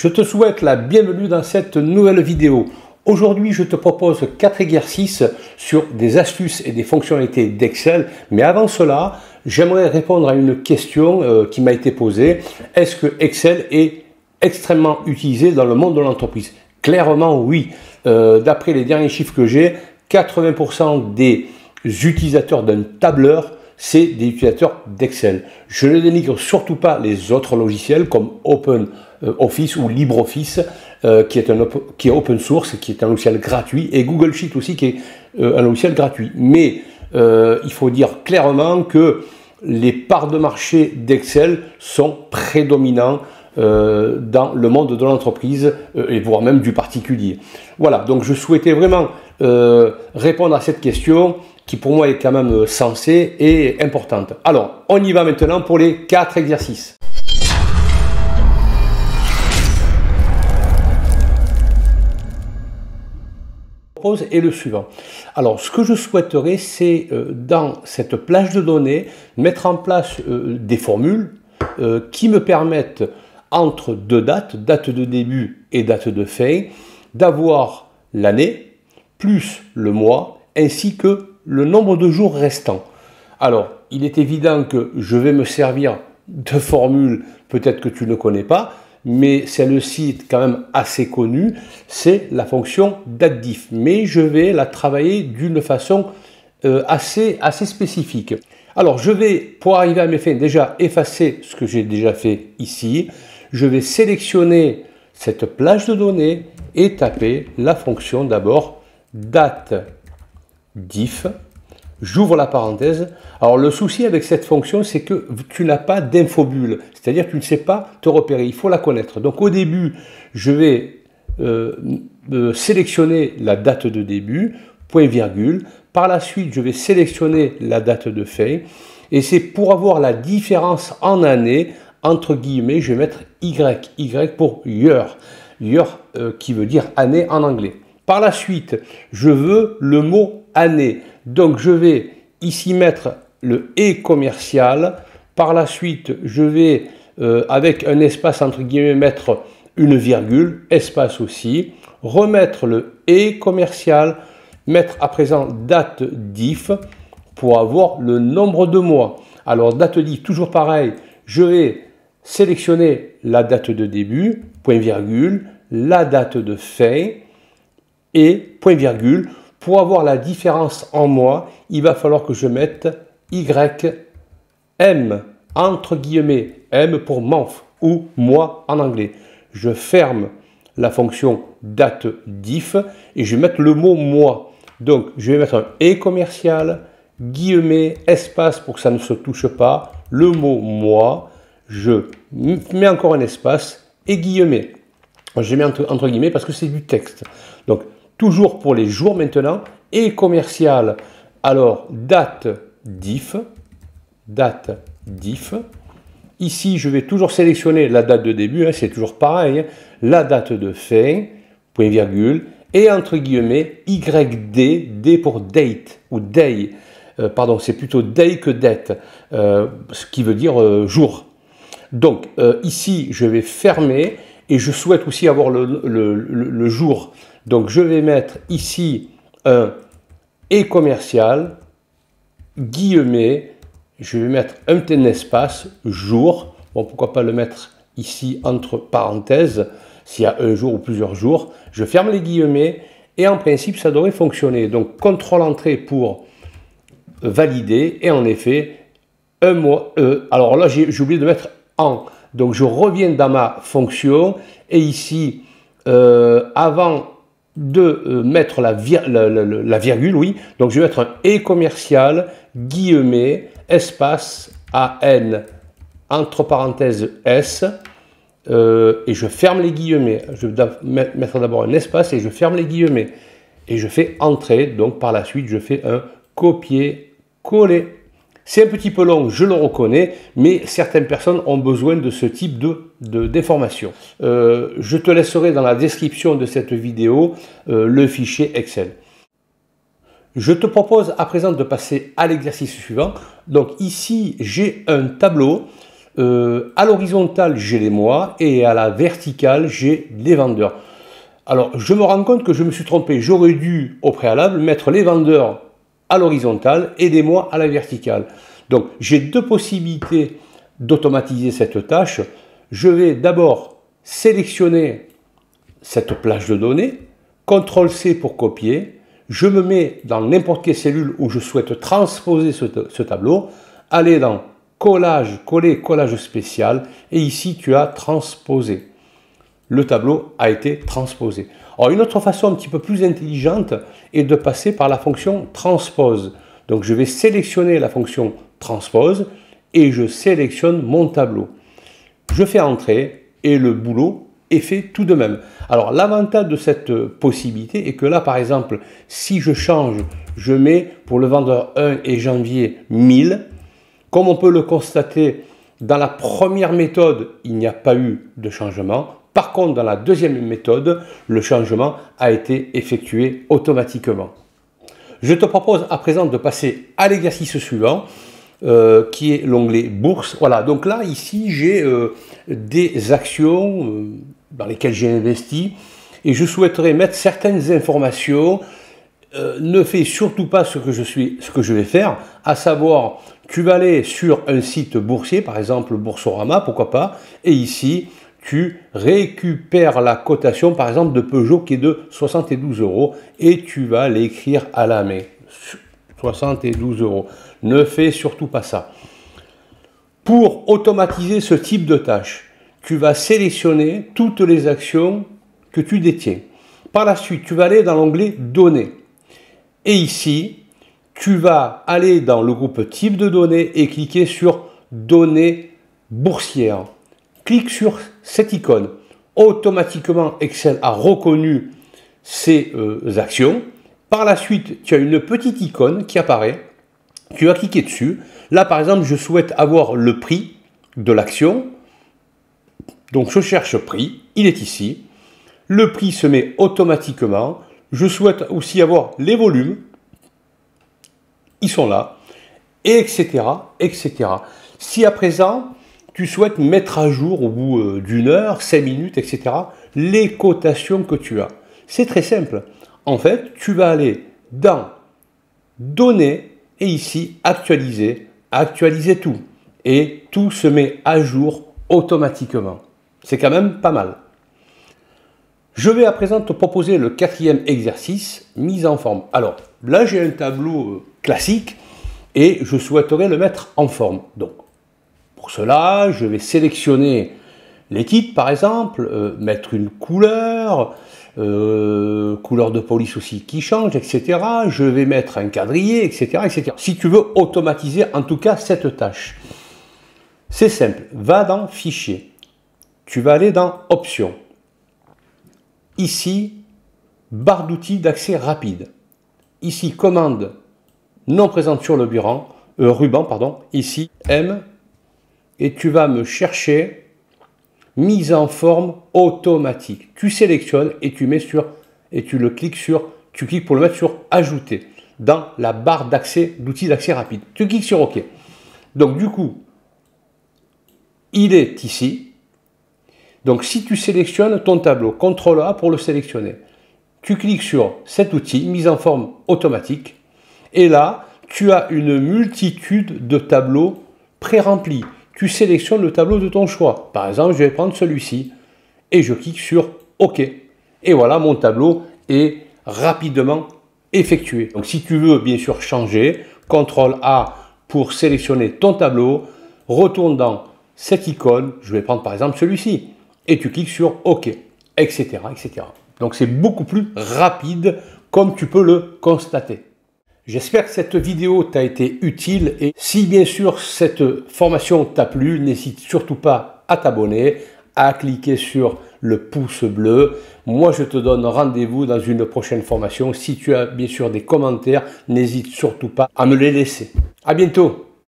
Je te souhaite la bienvenue dans cette nouvelle vidéo. Aujourd'hui, je te propose 4 exercices sur des astuces et des fonctionnalités d'Excel. Mais avant cela, j'aimerais répondre à une question qui m'a été posée. Est-ce que Excel est extrêmement utilisé dans le monde de l'entreprise? Clairement, oui. D'après les derniers chiffres que j'ai, 80% des utilisateurs d'un tableur, c'est des utilisateurs d'Excel. Je ne dénigre surtout pas les autres logiciels comme OpenOffice ou LibreOffice, qui est open source, qui est un logiciel gratuit, et Google Sheet aussi, qui est un logiciel gratuit. Mais il faut dire clairement que les parts de marché d'Excel sont prédominants dans le monde de l'entreprise et voire même du particulier. Voilà, donc je souhaitais vraiment répondre à cette question qui pour moi est quand même sensée et importante. Alors, on y va maintenant pour les 4 exercices. Est le suivant. Alors, ce que je souhaiterais, c'est dans cette plage de données, mettre en place des formules qui me permettent, entre deux dates, date de début et date de fin, d'avoir l'année, plus le mois, ainsi que le nombre de jours restants. Alors, il est évident que je vais me servir de formules, peut-être que tu ne connais pas, mais celle-ci est quand même assez connue, c'est la fonction dateDiff. Mais je vais la travailler d'une façon assez spécifique. Alors, je vais, pour arriver à mes fins, déjà effacer ce que j'ai déjà fait ici. Je vais sélectionner cette plage de données et taper la fonction d'abord dateDiff. J'ouvre la parenthèse. Alors le souci avec cette fonction, c'est que tu n'as pas d'infobulle, c'est-à-dire que tu ne sais pas te repérer, il faut la connaître. Donc au début, je vais sélectionner la date de début, point virgule. Par la suite, je vais sélectionner la date de fin. Et c'est pour avoir la différence en année, entre guillemets, je vais mettre Y. Y pour year. Year qui veut dire année en anglais. Par la suite, je veux le mot année. Donc, je vais ici mettre le « et » commercial. Par la suite, je vais, avec un espace entre guillemets, mettre une virgule, espace aussi. Remettre le « et » commercial. Mettre à présent dateDiff pour avoir le nombre de mois. Alors, dateDiff, toujours pareil. Je vais sélectionner la date de début, point virgule, la date de fin et point virgule. Pour avoir la différence en mois, il va falloir que je mette YM, entre guillemets, M pour month ou mois en anglais. Je ferme la fonction dateDiff et je vais mettre le mot mois. Donc, je vais mettre un « et » commercial, guillemets, espace pour que ça ne se touche pas, le mot mois, je mets encore un espace et guillemets. Je mets entre guillemets parce que c'est du texte. Donc, toujours pour les jours maintenant, et commercial, alors dateDiff. Ici, je vais toujours sélectionner la date de début, hein, c'est toujours pareil, hein, la date de fin, point virgule, et entre guillemets, YD, D pour date, ou day, pardon, c'est plutôt day que date, ce qui veut dire jour. Donc, ici, je vais fermer, et je souhaite aussi avoir le jour. Donc, je vais mettre ici un « et » commercial, guillemets, je vais mettre un petit espace, jour. Bon, pourquoi pas le mettre ici entre parenthèses, s'il y a un jour ou plusieurs jours. Je ferme les guillemets et en principe, ça devrait fonctionner. Donc, CTRL-Entrée pour valider et en effet, un mois. Alors là, j'ai oublié de mettre « en ». Donc, je reviens dans ma fonction et ici, avant de mettre la virgule, oui, donc je vais mettre un « et » commercial, guillemets, espace, AN, entre parenthèses S, et je ferme les guillemets. Je vais mettre d'abord un espace et je ferme les guillemets. Et je fais entrer, donc par la suite, je fais un copier-coller. C'est un petit peu long, je le reconnais, mais certaines personnes ont besoin de ce type d'informations. Je te laisserai dans la description de cette vidéo le fichier Excel. Je te propose à présent de passer à l'exercice suivant. Donc ici, j'ai un tableau À l'horizontale, j'ai les mois et à la verticale, j'ai les vendeurs. Alors, je me rends compte que je me suis trompé. J'aurais dû, au préalable, mettre les vendeurs à l'horizontale et les mois à la verticale. Donc, j'ai deux possibilités d'automatiser cette tâche. Je vais d'abord sélectionner cette plage de données, CTRL-C pour copier. Je me mets dans n'importe quelle cellule où je souhaite transposer ce tableau. Aller dans collage, coller, collage spécial. Et ici, tu as transposé. Le tableau a été transposé. Alors, une autre façon un petit peu plus intelligente est de passer par la fonction transpose. Donc, je vais sélectionner la fonction transpose et je sélectionne mon tableau. Je fais entrer et le boulot est fait tout de même. Alors, l'avantage de cette possibilité est que là, par exemple, si je change, je mets pour le vendeur 1 et janvier 1000. Comme on peut le constater, dans la première méthode, il n'y a pas eu de changement. Par contre, dans la deuxième méthode, le changement a été effectué automatiquement. Je te propose à présent de passer à l'exercice suivant, qui est l'onglet Bourse. Voilà, donc là, ici, j'ai des actions dans lesquelles j'ai investi et je souhaiterais mettre certaines informations. Ne fais surtout pas ce que je vais faire, à savoir, tu vas aller sur un site boursier, par exemple Boursorama, pourquoi pas, et ici, tu récupères la cotation, par exemple, de Peugeot qui est de 72 € et tu vas l'écrire à la main. 72 €. Ne fais surtout pas ça. Pour automatiser ce type de tâche, tu vas sélectionner toutes les actions que tu détiens. Par la suite, tu vas aller dans l'onglet Données. Et ici, tu vas aller dans le groupe Type de données et cliquer sur Données boursières. Clique sur cette icône. Automatiquement, Excel a reconnu ces actions. Par la suite, tu as une petite icône qui apparaît. Tu vas cliquer dessus. Là, par exemple, je souhaite avoir le prix de l'action. Donc, je cherche prix. Il est ici. Le prix se met automatiquement. Je souhaite aussi avoir les volumes. Ils sont là. Etc. etc. Si à présent, tu souhaites mettre à jour au bout d'une heure, 5 minutes, etc., les cotations que tu as. C'est très simple. En fait, tu vas aller dans Données et ici, Actualiser, actualiser tout. Et tout se met à jour automatiquement. C'est quand même pas mal. Je vais à présent te proposer le quatrième exercice, mise en forme. Alors, là, j'ai un tableau classique et je souhaiterais le mettre en forme. Donc, pour cela, je vais sélectionner les titres, par exemple, mettre une couleur, couleur de police aussi qui change, etc. Je vais mettre un quadrillé, etc., etc. Si tu veux automatiser en tout cas cette tâche, c'est simple. Va dans Fichier. Tu vas aller dans Options. Ici, barre d'outils d'accès rapide. Ici, commande non présente sur le ruban. Ici, M. Et tu vas me chercher mise en forme automatique. Tu sélectionnes et tu mets sur, et tu cliques pour le mettre sur Ajouter dans la barre d'accès d'outils d'accès rapide. Tu cliques sur OK. Donc du coup, il est ici. Donc si tu sélectionnes ton tableau, CTRL A pour le sélectionner. Tu cliques sur cet outil, mise en forme automatique. Et là, tu as une multitude de tableaux pré-remplis. Tu sélectionnes le tableau de ton choix. Par exemple, je vais prendre celui-ci et je clique sur OK. Et voilà, mon tableau est rapidement effectué. Donc, si tu veux bien sûr changer, CTRL A pour sélectionner ton tableau, retourne dans cette icône, je vais prendre par exemple celui-ci, et tu cliques sur OK, etc., etc. Donc, c'est beaucoup plus rapide, comme tu peux le constater. J'espère que cette vidéo t'a été utile et si bien sûr cette formation t'a plu, n'hésite surtout pas à t'abonner, à cliquer sur le pouce bleu. Moi, je te donne rendez-vous dans une prochaine formation. Si tu as bien sûr des commentaires, n'hésite surtout pas à me les laisser. À bientôt!